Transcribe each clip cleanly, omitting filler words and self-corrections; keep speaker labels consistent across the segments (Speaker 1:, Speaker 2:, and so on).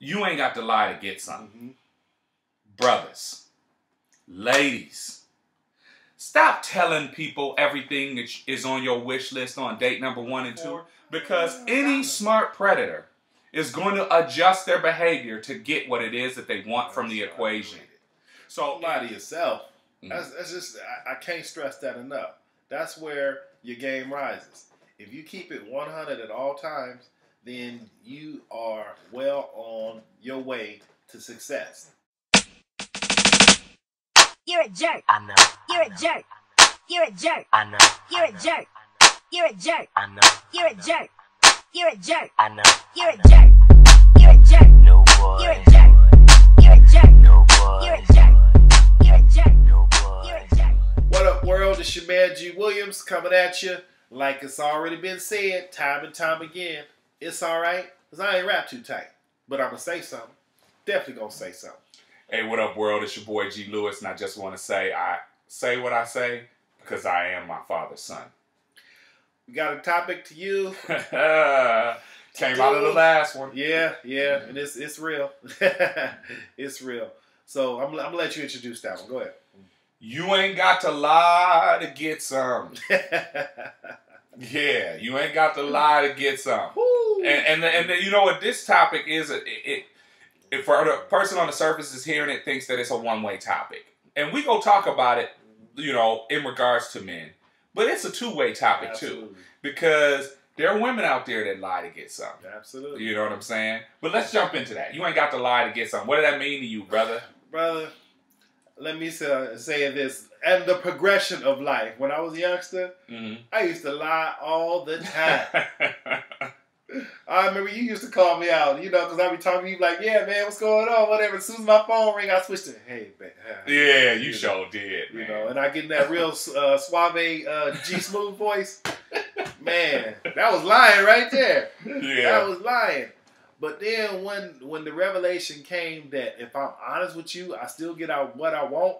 Speaker 1: You ain't got to lie to get something. Brothers, ladies, stop telling people everything that is on your wish list on date number 1 and 2, because any smart predator is going to adjust their behavior to get what it is that they want from the equation. So
Speaker 2: lie to yourself. That's just, I can't stress that enough. That's where your game rises. If you keep it 100 at all times, then you are well on your way to success.
Speaker 3: You're a jerk.
Speaker 4: I know.
Speaker 3: You're a jerk. You're a jerk.
Speaker 4: I know.
Speaker 3: You're a jerk. You're a jerk.
Speaker 4: I know.
Speaker 3: You're a jerk. You're a jerk.
Speaker 4: I know.
Speaker 3: You're a jerk. You're a jerk.
Speaker 4: No boy.
Speaker 3: You're a jerk. You're a jerk.
Speaker 4: No boy.
Speaker 3: You're a jerk. You're a jerk.
Speaker 4: No boy.
Speaker 3: You're a jerk.
Speaker 2: What up, world? It's your man G. Williams coming at you. Like it's already been said time and time again. It's all right, because I ain't rap too tight. But I'm going to say something. Definitely going to say something.
Speaker 1: Hey, what up, world? It's your boy G. Lewis, and I just want to say I say what I say because I am my father's son.
Speaker 2: We got a topic to you.
Speaker 1: Came out of the last one.
Speaker 2: Yeah, and it's real. It's real. So I'm going to let you introduce that one. Go ahead.
Speaker 1: You ain't got to lie to get some. Yeah, you ain't got to lie to get some. And you know what this topic is? If for the person on the surface is hearing it, thinks that it's a one-way topic. And we go talk about it, you know, in regards to men. But it's a two-way topic, too. Because there are women out there that lie to get something.
Speaker 2: Absolutely.
Speaker 1: You know what I'm saying? But let's jump into that. You ain't got to lie to get something. What did that mean to you, brother?
Speaker 2: Brother, let me say this. And the progression of life. When I was a youngster, I used to lie all the time. I remember you used to call me out, you know, because I'd be talking to you like, yeah, man, what's going on? Whatever. As soon as my phone ring, I switched to, hey, man.
Speaker 1: Yeah, you sure did, man.
Speaker 2: You know, and I get in that real suave G-Smooth voice. Man, that was lying right there.
Speaker 1: Yeah.
Speaker 2: That was lying. But then when the revelation came that if I'm honest with you, I still get out what I want,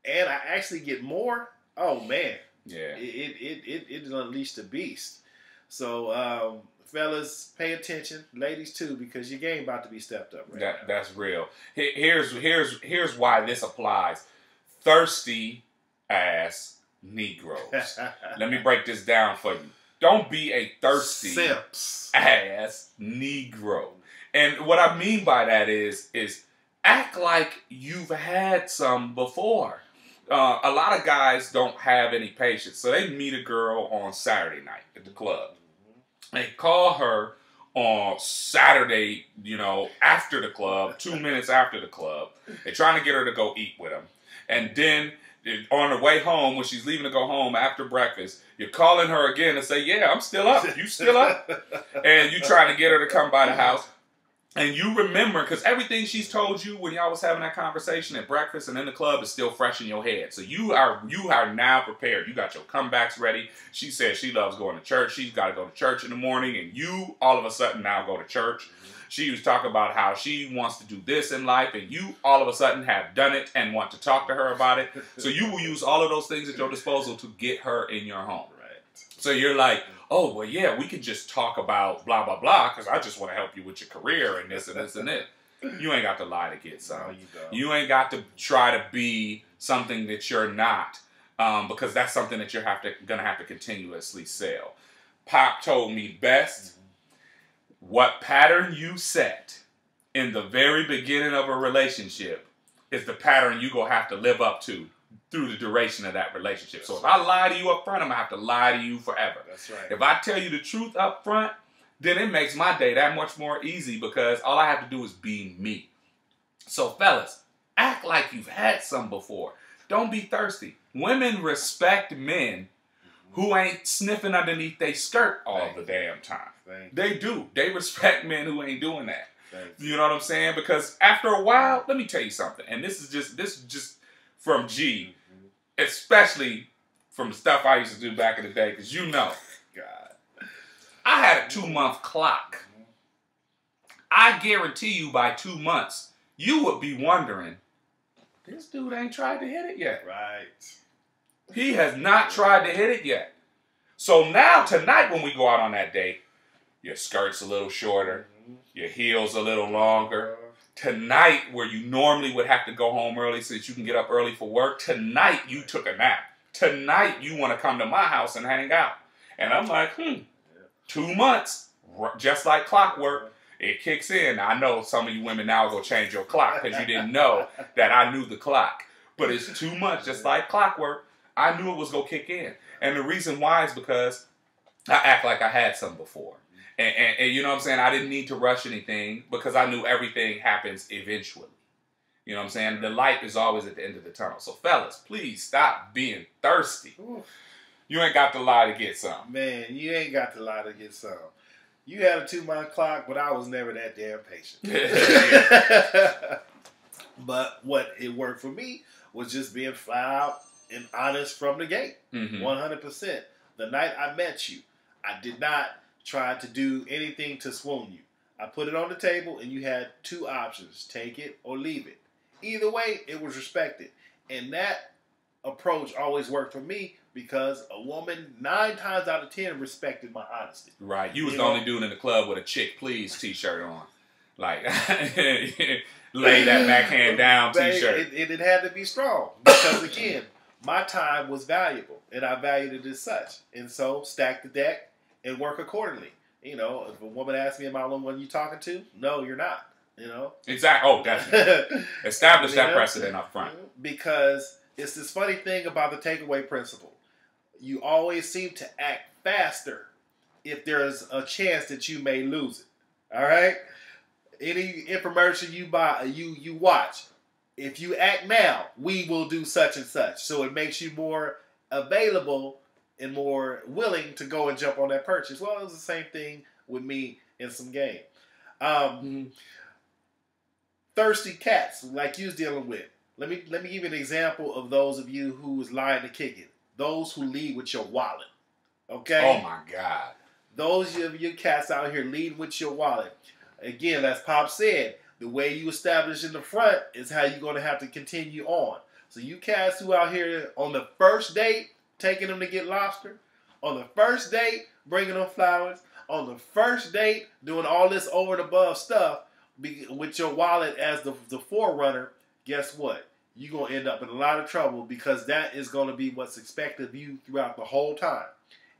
Speaker 2: and I actually get more, oh, man.
Speaker 1: Yeah.
Speaker 2: It unleashed the beast. So, fellas, pay attention. Ladies, too, because your game about to be stepped up right now.
Speaker 1: That's real. Here's why this applies. Thirsty ass Negroes. Let me break this down for you. Don't be a thirsty
Speaker 2: Simps.
Speaker 1: ass Negro. And what I mean by that is act like you've had some before. A lot of guys don't have any patience. So they meet a girl on Saturday night at the club. They call her on Saturday, you know, after the club, 2 minutes after the club. They're trying to get her to go eat with them. And then on the way home, when she's leaving to go home after breakfast, you're calling her again and say, yeah, I'm still up. You still up? And you trying to get her to come by the house. And you remember, because everything she's told you when y'all was having that conversation at breakfast and in the club is still fresh in your head. So you are now prepared. You got your comebacks ready. She says she loves going to church. She's got to go to church in the morning. And you, all of a sudden, now go to church. She was talking about how she wants to do this in life. And you, all of a sudden, have done it and want to talk to her about it. So you will use all of those things at your disposal to get her in your home. So you're like, oh, well, yeah, we can just talk about blah, blah, blah, because I just want to help you with your career and this and this and this. You ain't got to lie to get something.
Speaker 2: No,
Speaker 1: you ain't got to try to be something that you're not, because that's something that you're going to have to continuously sell. Pop told me best, what pattern you set in the very beginning of a relationship is the pattern you're going to have to live up to through the duration of that relationship. So if I lie to you up front, I'm going to have to lie to you forever.
Speaker 2: That's right.
Speaker 1: If I tell you the truth up front, then it makes my day that much more easy because all I have to do is be me. So fellas, act like you've had some before. Don't be thirsty. Women respect men who ain't sniffing underneath their skirt all the damn time. They do. They respect men who ain't doing that. You know what I'm saying? Because after a while, let me tell you something. And this is just from G. Especially from the stuff I used to do back in the day, because you know, God, I had a 2-month clock. I guarantee you by 2 months, you would be wondering, this dude ain't tried to hit it yet.
Speaker 2: Right.
Speaker 1: He has not tried to hit it yet. So now, tonight when we go out on that date, your skirt's a little shorter, your heels a little longer. Tonight, where you normally would have to go home early so that you can get up early for work, tonight you took a nap. Tonight you want to come to my house and hang out. And I'm like, 2 months, just like clockwork, it kicks in. I know some of you women now will change your clock because you didn't know that I knew the clock. But it's 2 months, just like clockwork. I knew it was going to kick in. And the reason why is because I act like I had some before. And you know what I'm saying? I didn't need to rush anything because I knew everything happens eventually. You know what I'm saying? The light is always at the end of the tunnel. So fellas, please stop being thirsty.
Speaker 2: Ooh.
Speaker 1: You ain't got to lie to get some.
Speaker 2: Man, you ain't got to lie to get some. You had a 2-month clock, but I was never that damn patient. But what it worked for me was just being flat out and honest from the gate. 100%. The night I met you, I did not try to do anything to swoon you. I put it on the table and you had 2 options. Take it or leave it. Either way, it was respected. And that approach always worked for me because a woman 9 times out of 10 respected my honesty.
Speaker 1: Right. You was the only dude in the club with a "Chick Please" t-shirt on. Like, lay that backhand down t-shirt.
Speaker 2: It had to be strong because, again, my time was valuable and I valued it as such. And so, stack the deck and work accordingly. You know, if a woman asks me, am I the one you talking to? No, you're not. You know?
Speaker 1: Exactly. Oh, definitely. Establish that precedent up front.
Speaker 2: Because it's this funny thing about the takeaway principle. You always seem to act faster if there's a chance that you may lose it. All right? Any infomercial you buy, you watch, if you act now, we will do such and such. So it makes you more available and more willing to go and jump on that purchase. Well, it was the same thing with me in some game. Thirsty cats, like you was dealing with. Let me give you an example of those of you who was lying to kick it. Those who lead with your wallet. Okay?
Speaker 1: Oh my God.
Speaker 2: Those of you cats out here leading with your wallet. Again, as Pop said, the way you establish in the front is how you're going to have to continue on. So you cats who out here on the first date, taking them to get lobster, on the first date, bringing them flowers, on the first date, doing all this over and above stuff with your wallet as the forerunner, guess what? You're going to end up in a lot of trouble because that is going to be what's expected of you throughout the whole time.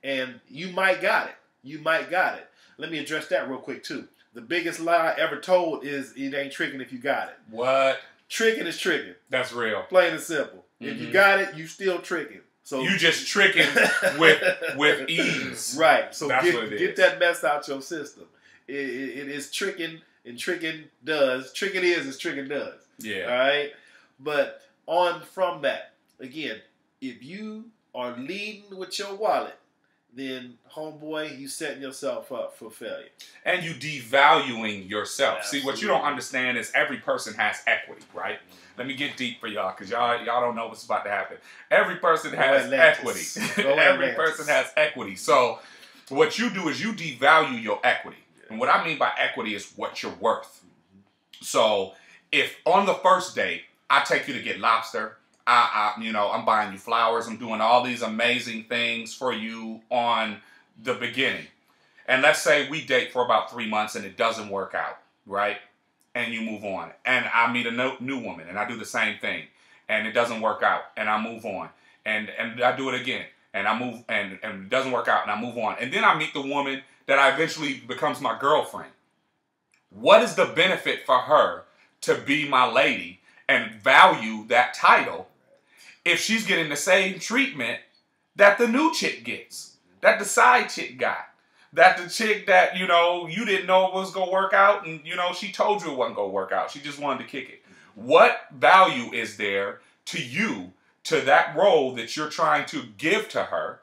Speaker 2: And you might got it. You might got it. Let me address that real quick, too. The biggest lie ever told is it ain't tricking if you got it.
Speaker 1: What?
Speaker 2: Tricking is tricking.
Speaker 1: That's real.
Speaker 2: Plain and simple. If you got it, you still tricking. So
Speaker 1: you just tricking with ease.
Speaker 2: Right. So
Speaker 1: that's what it is.
Speaker 2: Get that mess out your system. It is tricking, and tricking does. Tricking is tricking does.
Speaker 1: Yeah.
Speaker 2: All right. But on from that, again, if you are leading with your wallet, then homeboy, you setting yourself up for failure.
Speaker 1: And you devaluing yourself.
Speaker 2: Absolutely.
Speaker 1: See, what you don't understand is every person has equity, right? Let me get deep for y'all, because y'all don't know what's about to happen. Every person has equity. Every person has equity. So what you do is you devalue your equity. And what I mean by equity is what you're worth. So if on the first date, I take you to get lobster, I'm buying you flowers, I'm doing all these amazing things for you on the beginning. And let's say we date for about 3 months and it doesn't work out, right? And you move on. And I meet a new woman and I do the same thing. And it doesn't work out and I move on. And I do it again. And I move and it doesn't work out and I move on. And then I meet the woman that I eventually becomes my girlfriend. What is the benefit for her to be my lady and value that title if she's getting the same treatment that the new chick gets, that the side chick got, that the chick that, you didn't know was going to work out and, she told you it wasn't going to work out. She just wanted to kick it. What value is there to you, to that role that you're trying to give to her?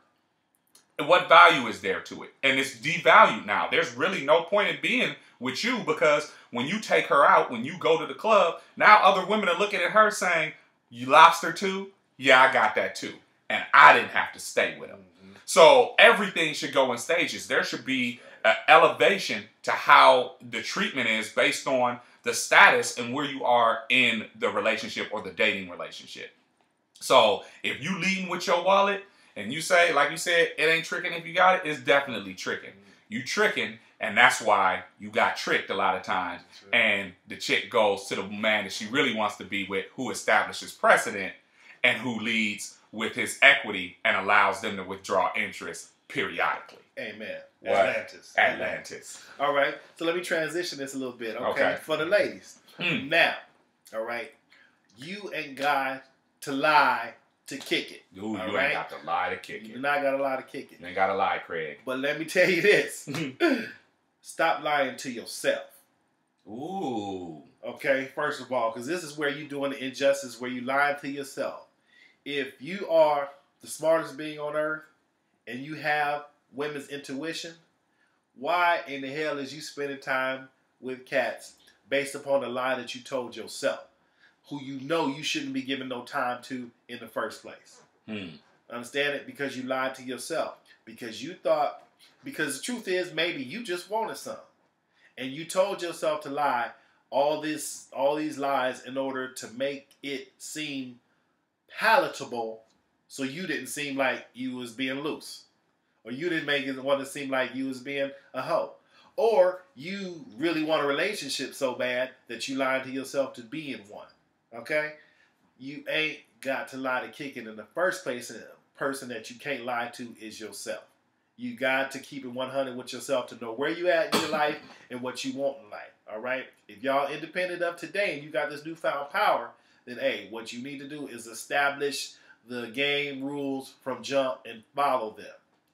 Speaker 1: What value is there to it? And it's devalued now. There's really no point in being with you because when you take her out, when you go to the club, now other women are looking at her saying, you lobster too? Yeah, I got that too. And I didn't have to stay with him. So everything should go in stages. There should be an elevation to how the treatment is based on the status and where you are in the relationship or the dating relationship. So if you leading with your wallet and you say, like you said, it ain't tricking if you got it, it's definitely tricking. You tricking And that's why you got tricked a lot of times.
Speaker 2: Right.
Speaker 1: And the chick goes to the man that she really wants to be with, who establishes precedent and who leads with his equity and allows them to withdraw interest periodically.
Speaker 2: Amen.
Speaker 1: What?
Speaker 2: Atlantis.
Speaker 1: Atlantis.
Speaker 2: All right. So let me transition this a little bit, okay?
Speaker 1: Okay.
Speaker 2: For the ladies. Now, all right, you ain't got to lie to kick it.
Speaker 1: Ooh,
Speaker 2: all
Speaker 1: you
Speaker 2: right?
Speaker 1: ain't got to lie to kick
Speaker 2: You
Speaker 1: it.
Speaker 2: do not got to lie to kick it.
Speaker 1: You ain't got to lie, Craig.
Speaker 2: But let me tell you this. Stop lying to yourself.
Speaker 1: Ooh.
Speaker 2: Okay, first of all, because this is where you're doing the injustice, where you lying to yourself. If you are the smartest being on earth and you have women's intuition, why in the hell is you spending time with cats based upon the lie that you told yourself, who you know you shouldn't be giving no time to in the first place? Understand it? Because you lied to yourself. Because you thought, because the truth is maybe you just wanted some. And you told yourself to lie all these lies in order to make it seem palatable, so you didn't seem like you was being loose. Or you didn't make it want to seem like you was being a hoe. Or you really want a relationship so bad that you lied to yourself to be in one. Okay? You ain't got to lie to kick it in the first place, and the person that you can't lie to is yourself. You got to keep it 100 with yourself to know where you at in your life and what you want in life. All right? If y'all independent of today and you got this newfound power, then hey, what you need to do is establish the game rules from jump and follow them.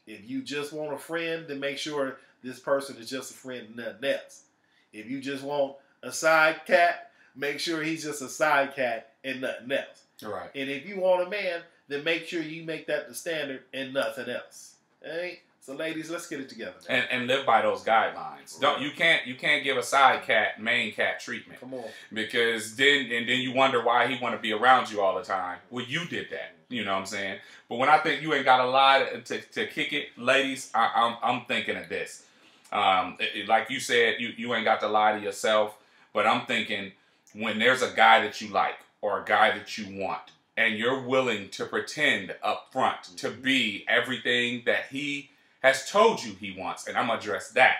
Speaker 2: If you just want a friend, then make sure this person is just a friend and nothing else. If you just want a side cat, make sure he's just a side cat and nothing else.
Speaker 1: All right.
Speaker 2: And if you want a man, then make sure you make that the standard and nothing else. All right? So ladies, let's get it together.
Speaker 1: And live by those guidelines. Don't you can't give a side cat main cat treatment.
Speaker 2: Come on.
Speaker 1: Because then you wonder why he want to be around you all the time. Well, you did that. You know what I'm saying? But when I think you ain't got to lie to kick it, ladies, I'm thinking of this. Like you said, you ain't got to lie to yourself. But I'm thinking when there's a guy that you like or a guy that you want, and you're willing to pretend up front to be everything that he has told you he wants, and I'm going to address that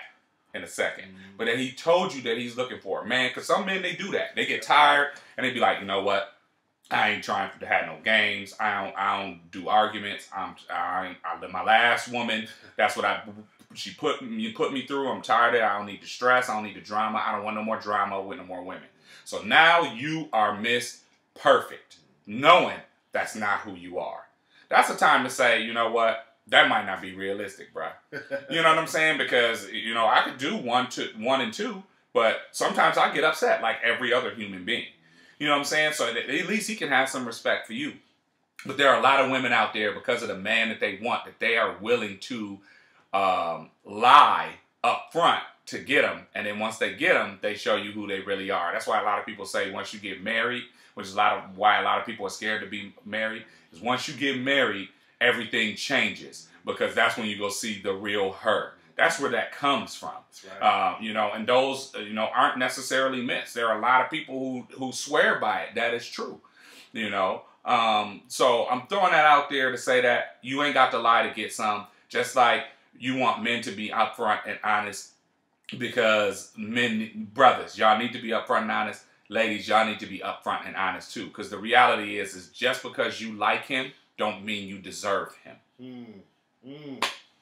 Speaker 1: in a second, but that he told you that he's looking for. Man, because some men, they do that. They get tired, and they be like, you know what? I ain't trying to have no games. I don't do arguments. My last woman, that's what she put me through. I'm tired of it. I don't need the stress. I don't need the drama. I don't want no more drama with no more women. So now you are Miss Perfect, knowing that's not who you are. That's the time to say, you know what? That might not be realistic, bro. You know what I'm saying? Because, you know, I could do one and two, but sometimes I get upset like every other human being. You know what I'm saying? So at least he can have some respect for you. But there are a lot of women out there, because of the man that they want, that they are willing to lie up front to get them. And then once they get them, they show you who they really are. That's why a lot of people say once you get married, which is why a lot of people are scared to be married, is once you get married, everything changes, because that's when you go see the real her. That's where that comes from. Right. You know, and those, you know, aren't necessarily myths. There are a lot of people who swear by it. That is true. You know, so I'm throwing that out there to say that you ain't got to lie to get some, just like you want men to be upfront and honest, because brothers, y'all need to be upfront and honest. Ladies, y'all need to be upfront and honest too, because the reality is just because you like him don't mean you deserve him.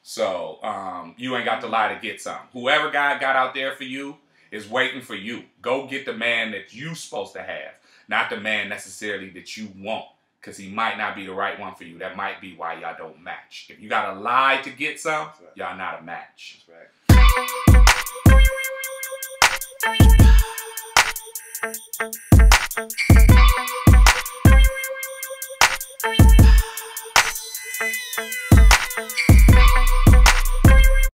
Speaker 1: So you ain't got to lie to get some. Whoever God got out there for you is waiting for you. Go get the man that you supposed to have, not the man necessarily that you want, because he might not be the right one for you. That might be why y'all don't match. If you got to lie to get some, y'all not a match.
Speaker 2: That's right.